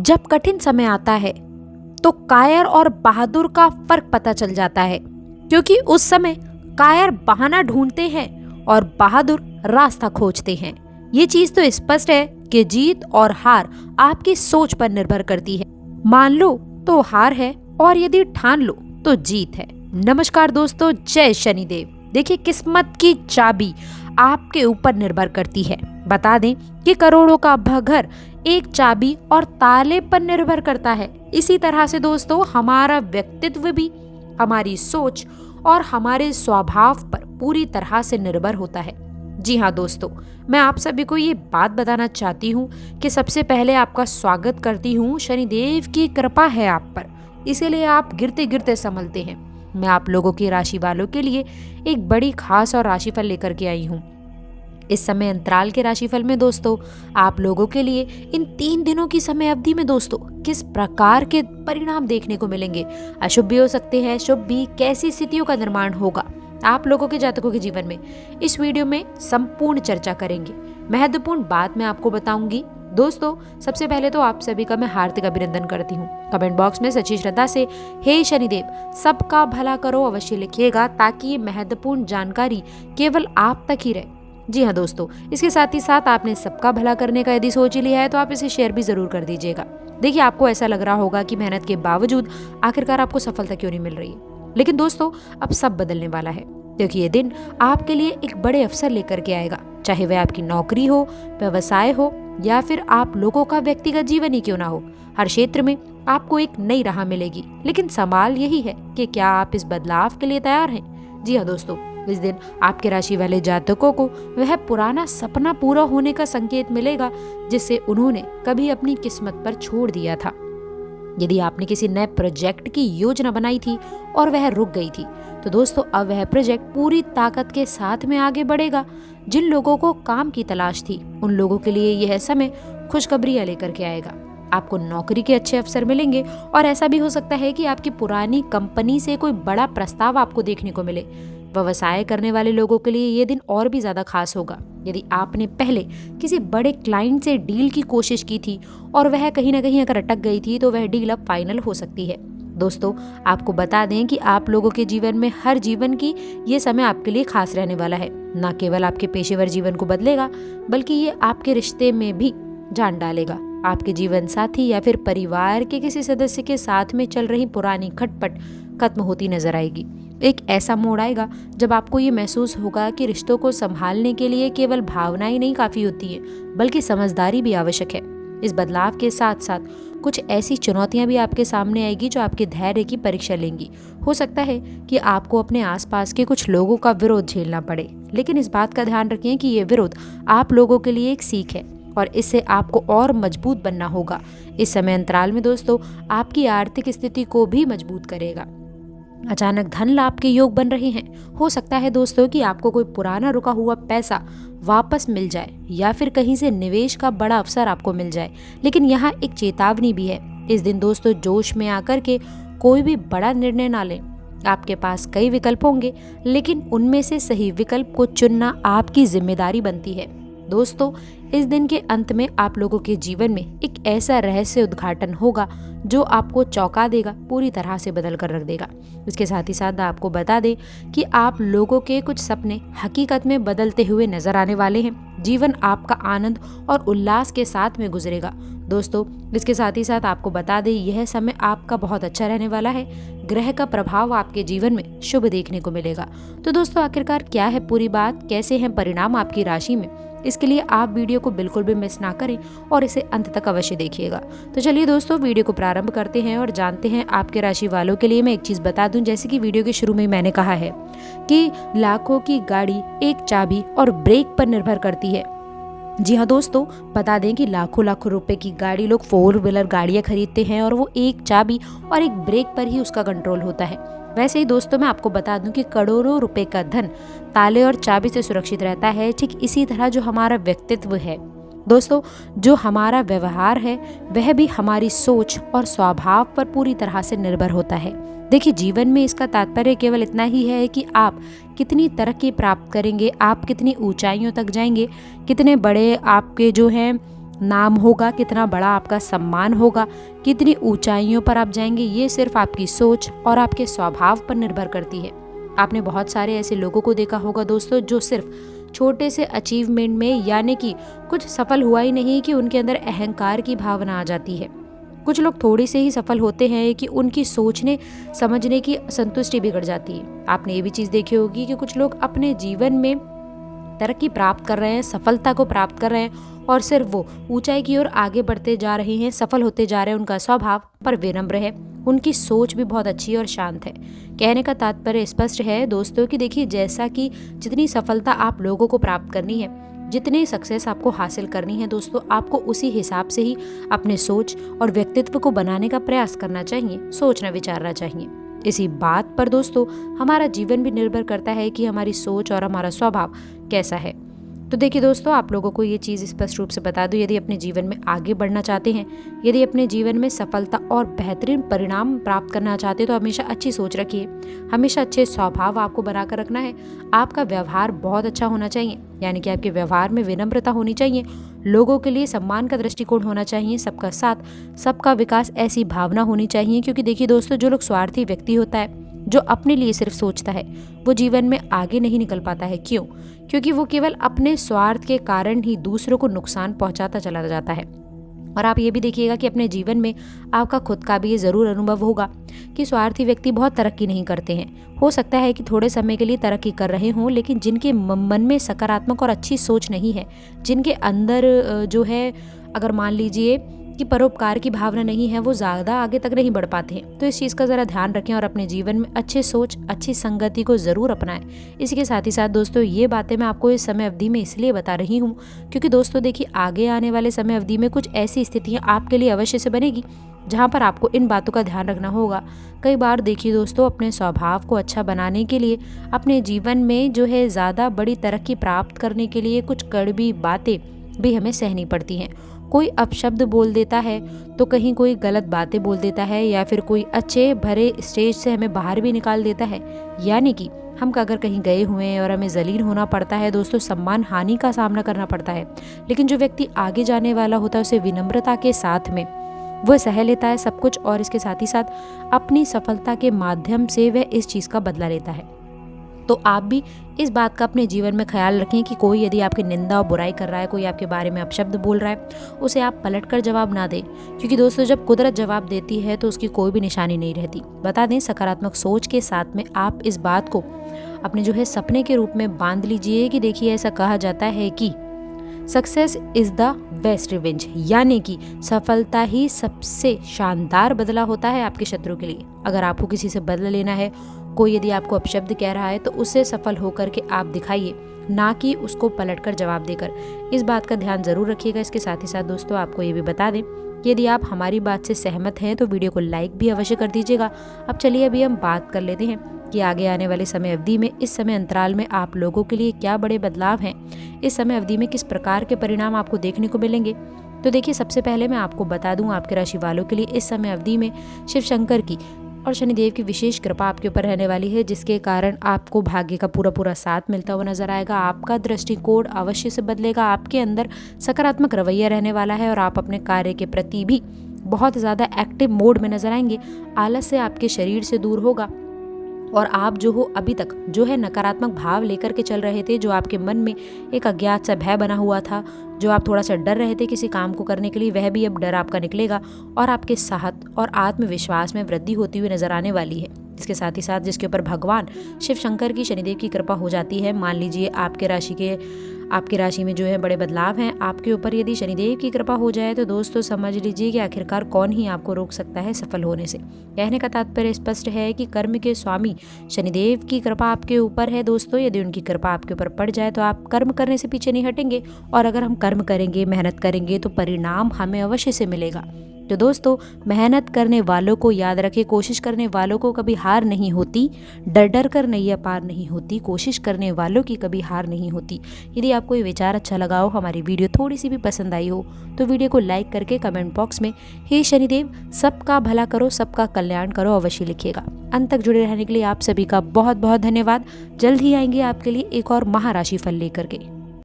जब कठिन समय आता है तो कायर और बहादुर का फर्क पता चल जाता है, क्योंकि उस समय कायर बहाना ढूंढते हैं और बहादुर रास्ता खोजते हैं। ये चीज तो स्पष्ट है कि जीत और हार आपकी सोच पर निर्भर करती है। मान लो तो हार है और यदि ठान लो तो जीत है। नमस्कार दोस्तों, जय शनिदेव। देखिए, किस्मत की चाबी आपके ऊपर निर्भर करती है। बता दें कि करोड़ों का घर एक चाबी और ताले पर निर्भर करता है। इसी तरह से दोस्तों, हमारा व्यक्तित्व भी हमारी सोच और हमारे स्वभाव पर पूरी तरह से निर्भर होता है। जी हाँ दोस्तों, मैं आप सभी को ये बात बताना चाहती हूँ कि सबसे पहले आपका स्वागत करती हूँ। शनिदेव की कृपा है आप पर, इसीलिए आप गिरते गिरते संभलते हैं। मैं आप लोगों की राशि वालों के लिए एक बड़ी खास और राशिफल लेकर के आई हूँ। इस समय अंतराल के राशिफल में दोस्तों, आप लोगों के लिए इन 3 दिनों की समय अवधि में दोस्तों किस प्रकार के परिणाम देखने को मिलेंगे, अशुभ भी हो सकते हैं, शुभ भी, कैसी स्थितियों का निर्माण होगा आप लोगों के जातकों के जीवन में, इस वीडियो में संपूर्ण चर्चा करेंगे। महत्वपूर्ण बात मैं आपको बताऊंगी। दोस्तों, सबसे पहले तो आप सभी का मैं हार्दिक अभिनंदन करती हूँ। कमेंट बॉक्स में सच्ची श्रद्धा से हे शनिदेव सबका भला करो अवश्य लिखिएगा, ताकि ये महत्वपूर्ण जानकारी केवल आप तक ही रहे। जी हाँ दोस्तों, इसके साथ ही साथ आपने सबका भला करने का यदि सोच ही लिया है तो आप इसे शेयर भी जरूर कर दीजिएगा। देखिए, आपको ऐसा लग रहा होगा कि मेहनत के बावजूद आखिरकार आपको सफलता क्यों नहीं मिल रही है, लेकिन दोस्तों अब सब बदलने वाला है, क्योंकि ये दिन आपके लिए एक बड़े अवसर लेकर के आएगा। चाहे वह आपकी नौकरी हो, व्यवसाय हो या फिर आप लोगों का व्यक्तिगत जीवन ही क्यों ना हो, हर क्षेत्र में आपको एक नई राह मिलेगी। लेकिन सवाल यही है कि क्या आप इस बदलाव के लिए तैयार हैं? जी हाँ दोस्तों, इस दिन आपके राशि वाले जातकों को वह पुराना सपना पूरा होने का संकेत मिलेगा जिसे उन्होंने कभी अपनी किस्मत पर छोड़ दिया था। यदि आपने किसी नए प्रोजेक्ट की योजना बनाई थी और वह रुक गई थी, तो दोस्तों अब वह प्रोजेक्ट पूरी ताकत के साथ में आगे बढ़ेगा। जिन लोगों को काम की तलाश थी, उन लोगों के लिए यह समय खुशखबरियां लेकर के आएगा। आपको नौकरी के अच्छे अवसर मिलेंगे और ऐसा भी हो सकता है कि आपकी पुरानी कंपनी से कोई बड़ा प्रस्ताव आपको देखने को मिले। व्यवसाय करने वाले लोगों के लिए ये दिन और भी ज्यादा खास होगा। यदि आपने पहले किसी बड़े क्लाइंट से डील की कोशिश की थी और वह कहीं ना कहीं अगर अटक गई थी, तो वह डील अब फाइनल हो सकती है। दोस्तों, आपको बता दें कि आप लोगों के जीवन में हर जीवन की ये समय आपके लिए खास रहने वाला है। न केवल आपके पेशेवर जीवन को बदलेगा, बल्कि ये आपके रिश्ते में भी जान डालेगा। आपके जीवन साथी या फिर परिवार के किसी सदस्य के साथ में चल रही पुरानी खटपट खत्म होती नजर आएगी। एक ऐसा मोड़ आएगा जब आपको ये महसूस होगा कि रिश्तों को संभालने के लिए केवल भावनाएं नहीं काफी होती हैं, बल्कि समझदारी भी आवश्यक है। इस बदलाव के साथ साथ कुछ ऐसी चुनौतियां भी आपके सामने आएगी जो आपके धैर्य की परीक्षा लेंगी। हो सकता है कि आपको अपने आसपास के कुछ लोगों का विरोध झेलना पड़े, लेकिन इस बात का ध्यान रखें कि ये विरोध आप लोगों के लिए एक सीख है और इससे आपको और मजबूत बनना होगा। इस समय अंतराल में दोस्तों आपकी आर्थिक स्थिति को भी मजबूत करेगा। अचानक धन लाभ के योग बन रहे हैं। हो सकता है दोस्तों कि आपको कोई पुराना रुका हुआ पैसा वापस मिल जाए या फिर कहीं से निवेश का बड़ा अवसर आपको मिल जाए। लेकिन यहाँ एक चेतावनी भी है। इस दिन दोस्तों जोश में आकर के कोई भी बड़ा निर्णय ना लें। आपके पास कई विकल्प होंगे, लेकिन उनमें से सही विकल्प को चुनना आपकी जिम्मेदारी बनती है। दोस्तों, इस दिन के अंत में आप लोगों के जीवन में एक ऐसा रहस्य उद्घाटन होगा जो आपको चौंका देगा, पूरी तरह से बदल कर रख देगा। इसके साथ ही साथ आपको बता दें कि आप लोगों के कुछ सपने हकीकत में बदलते हुए नजर आने वाले हैं। जीवन आपका आनंद और उल्लास के साथ में गुजरेगा। दोस्तों, इसके साथ ही साथ आपको बता दें यह समय आपका बहुत अच्छा रहने वाला है। ग्रह का प्रभाव आपके जीवन में शुभ देखने को मिलेगा। तो दोस्तों, आखिरकार क्या है पूरी बात, कैसे हैं परिणाम आपकी राशि में, इसके लिए आप वीडियो को बिल्कुल भी मिस ना करें और इसे अंत तक अवश्य देखिएगा। तो चलिए दोस्तों, वीडियो को प्रारंभ करते हैं और जानते हैं आपके राशि वालों के लिए। मैं एक चीज़ बता दूं, जैसे कि वीडियो के शुरू में मैंने कहा है कि लाखों की गाड़ी एक चाबी और ब्रेक पर निर्भर करती है। जी हाँ दोस्तों, बता दें कि लाखों लाखों रुपए की गाड़ी लोग 4 व्हीलर गाड़ियाँ खरीदते हैं और वो एक चाबी और एक ब्रेक पर ही उसका कंट्रोल होता है। वैसे ही दोस्तों, मैं आपको बता दूं कि करोड़ों रुपए का धन ताले और चाबी से सुरक्षित रहता है। ठीक इसी तरह जो हमारा व्यक्तित्व है दोस्तों, जो हमारा व्यवहार है, वह भी हमारी सोच और स्वभाव पर पूरी तरह से निर्भर होता है। देखिए, जीवन में इसका तात्पर्य केवल इतना ही है कि आप कितनी तरक्की प्राप्त करेंगे, आप कितनी ऊंचाइयों तक जाएंगे, कितने बड़े आपके जो हैं नाम होगा, कितना बड़ा आपका सम्मान होगा, कितनी ऊंचाइयों पर आप जाएंगे, ये सिर्फ आपकी सोच और आपके स्वभाव पर निर्भर करती है। आपने बहुत सारे ऐसे लोगों को देखा होगा दोस्तों जो सिर्फ छोटे से अचीवमेंट में यानी कि कुछ सफल हुआ ही नहीं कि उनके अंदर अहंकार की भावना आ जाती है। कुछ लोग थोड़ी से ही सफल होते हैं कि उनकी सोचने समझने की संतुष्टि बिगड़ जाती है। आपने ये भी चीज़ देखी होगी कि कुछ लोग अपने जीवन में तरक्की प्राप्त कर रहे हैं, सफलता को प्राप्त कर रहे हैं और सिर्फ वो ऊंचाई की ओर आगे बढ़ते जा रहे हैं, सफल होते जा रहे हैं। उनका स्वभाव पर विनम्र है, उनकी सोच भी बहुत अच्छी और शांत है। कहने का तात्पर्य स्पष्ट है दोस्तों कि देखिए, जैसा कि जितनी सफलता आप लोगों को प्राप्त करनी है, जितनी सक्सेस आपको हासिल करनी है दोस्तों, आपको उसी हिसाब से ही अपने सोच और व्यक्तित्व को बनाने का प्रयास करना चाहिए, सोचना विचारना चाहिए। इसी बात पर दोस्तों हमारा जीवन भी निर्भर करता है कि हमारी सोच और हमारा स्वभाव कैसा है। तो देखिए दोस्तों, आप लोगों को ये चीज़ स्पष्ट रूप से बता दूं, यदि अपने जीवन में आगे बढ़ना चाहते हैं, यदि अपने जीवन में सफलता और बेहतरीन परिणाम प्राप्त करना चाहते हैं, तो हमेशा अच्छी सोच रखिए, हमेशा अच्छे स्वभाव आपको बनाकर रखना है। आपका व्यवहार बहुत अच्छा होना चाहिए, यानी कि आपके व्यवहार में विनम्रता होनी चाहिए, लोगों के लिए सम्मान का दृष्टिकोण होना चाहिए, सबका साथ सबका विकास ऐसी भावना होनी चाहिए। क्योंकि देखिए दोस्तों, जो लोग स्वार्थी व्यक्ति होता है, जो अपने लिए सिर्फ सोचता है, वो जीवन में आगे नहीं निकल पाता है। क्यों? क्योंकि वो केवल अपने स्वार्थ के कारण ही दूसरों को नुकसान पहुंचाता चला जाता है। और आप ये भी देखिएगा कि अपने जीवन में आपका खुद का भी ये ज़रूर अनुभव होगा कि स्वार्थी व्यक्ति बहुत तरक्की नहीं करते हैं। हो सकता है कि थोड़े समय के लिए तरक्की कर रहे हों, लेकिन जिनके मन में सकारात्मक और अच्छी सोच नहीं है, जिनके अंदर जो है, अगर मान लीजिए कि परोपकार की भावना नहीं है, वो ज़्यादा आगे तक नहीं बढ़ पाते हैं। तो इस चीज़ का ज़रा ध्यान रखें और अपने जीवन में अच्छे सोच, अच्छी संगति को ज़रूर अपनाएं। इसी के साथ ही साथ दोस्तों, ये बातें मैं आपको इस समय अवधि में इसलिए बता रही हूँ क्योंकि दोस्तों देखिए, आगे आने वाले समय अवधि में कुछ ऐसी स्थितियाँ आपके लिए अवश्य से बनेगी जहाँ पर आपको इन बातों का ध्यान रखना होगा। कई बार देखिए दोस्तों, अपने स्वभाव को अच्छा बनाने के लिए, अपने जीवन में जो है ज़्यादा बड़ी तरक्की प्राप्त करने के लिए कुछ कड़वी बातें भी हमें सहनी पड़ती हैं। कोई अपशब्द बोल देता है, तो कहीं कोई गलत बातें बोल देता है, या फिर कोई अच्छे भरे स्टेज से हमें बाहर भी निकाल देता है। यानी कि हम अगर कहीं गए हुए हैं और हमें जलील होना पड़ता है दोस्तों, सम्मान हानि का सामना करना पड़ता है, लेकिन जो व्यक्ति आगे जाने वाला होता है, उसे विनम्रता के साथ में वह सह लेता है सब कुछ, और इसके साथ ही साथ अपनी सफलता के माध्यम से वह इस चीज़ का बदला लेता है। तो आप भी इस बात का अपने जीवन में ख्याल रखें कि कोई यदि आपकी निंदा और बुराई कर रहा है, कोई आपके बारे में अपशब्द बोल रहा है, उसे आप पलटकर जवाब ना दें। क्योंकि दोस्तों, जब कुदरत जवाब देती है तो उसकी कोई भी निशानी नहीं रहती। बता दें, सकारात्मक सोच के साथ में आप इस बात को अपने जो है सपने के रूप में बांध लीजिए कि देखिए, ऐसा कहा जाता है कि success is the best revenge, यानी कि सफलता ही सबसे शानदार बदला होता है आपके शत्रु के लिए। अगर आपको किसी से बदला लेना है, कोई यदि आपको अपशब्द कह रहा है, तो उससे सफल होकर के आप दिखाइए, ना कि उसको पलटकर जवाब देकर। इस बात का ध्यान जरूर रखिएगा। इसके साथ ही साथ दोस्तों, आपको ये भी बता दें कि यदि आप हमारी बात से सहमत हैं तो वीडियो को लाइक भी अवश्य कर दीजिएगा। अब चलिए, अभी हम बात कर लेते हैं कि आगे आने वाले समय अवधि में, इस समय अंतराल में आप लोगों के लिए क्या बड़े बदलाव हैं, इस समय अवधि में किस प्रकार के परिणाम आपको देखने को मिलेंगे। तो देखिए, सबसे पहले मैं आपको बता दूं, आपके राशि वालों के लिए इस समय अवधि में शिव शंकर की और शनिदेव की विशेष कृपा आपके ऊपर रहने वाली है, जिसके कारण आपको भाग्य का पूरा साथ मिलता हुआ नजर आएगा। आपका दृष्टिकोण अवश्य से बदलेगा, आपके अंदर सकारात्मक रवैया रहने वाला है और आप अपने कार्य के प्रति भी बहुत ज़्यादा एक्टिव मोड में नजर आएंगे। आलस्य आपके शरीर से दूर होगा और आप जो हो अभी तक जो है नकारात्मक भाव लेकर के चल रहे थे, जो आपके मन में एक अज्ञात सा भय बना हुआ था, जो आप थोड़ा सा डर रहे थे किसी काम को करने के लिए, वह भी अब डर आपका निकलेगा और आपके साहस और आत्मविश्वास में वृद्धि होती हुई नजर आने वाली है। इसके साथ ही साथ जिसके ऊपर भगवान शिव शंकर की, शनिदेव की कृपा हो जाती है, मान लीजिए आपके राशि में जो है बड़े बदलाव हैं आपके ऊपर, यदि शनिदेव की कृपा हो जाए तो दोस्तों समझ लीजिए कि आखिरकार कौन ही आपको रोक सकता है सफल होने से। कहने का तात्पर्य स्पष्ट है कि कर्म के स्वामी शनिदेव की कृपा आपके ऊपर है दोस्तों। यदि उनकी कृपा आपके ऊपर पड़ जाए तो आप कर्म करने से पीछे नहीं हटेंगे, और अगर हम कर्म करेंगे, मेहनत करेंगे, तो परिणाम हमें अवश्य से मिलेगा। तो दोस्तों, मेहनत करने वालों को याद रखें, कोशिश करने वालों को कभी हार नहीं होती, डर डर कर नैया पार नहीं होती, कोशिश करने वालों की कभी हार नहीं होती। यदि आपको ये विचार अच्छा लगा हो, हमारी वीडियो थोड़ी सी भी पसंद आई हो, तो वीडियो को लाइक करके कमेंट बॉक्स में हे शनिदेव सबका भला करो, सबका कल्याण करो अवश्य लिखिएगा। अंत तक जुड़े रहने के लिए आप सभी का बहुत बहुत धन्यवाद। जल्द ही आएंगे आपके लिए एक और महाराशि फल लेकर के।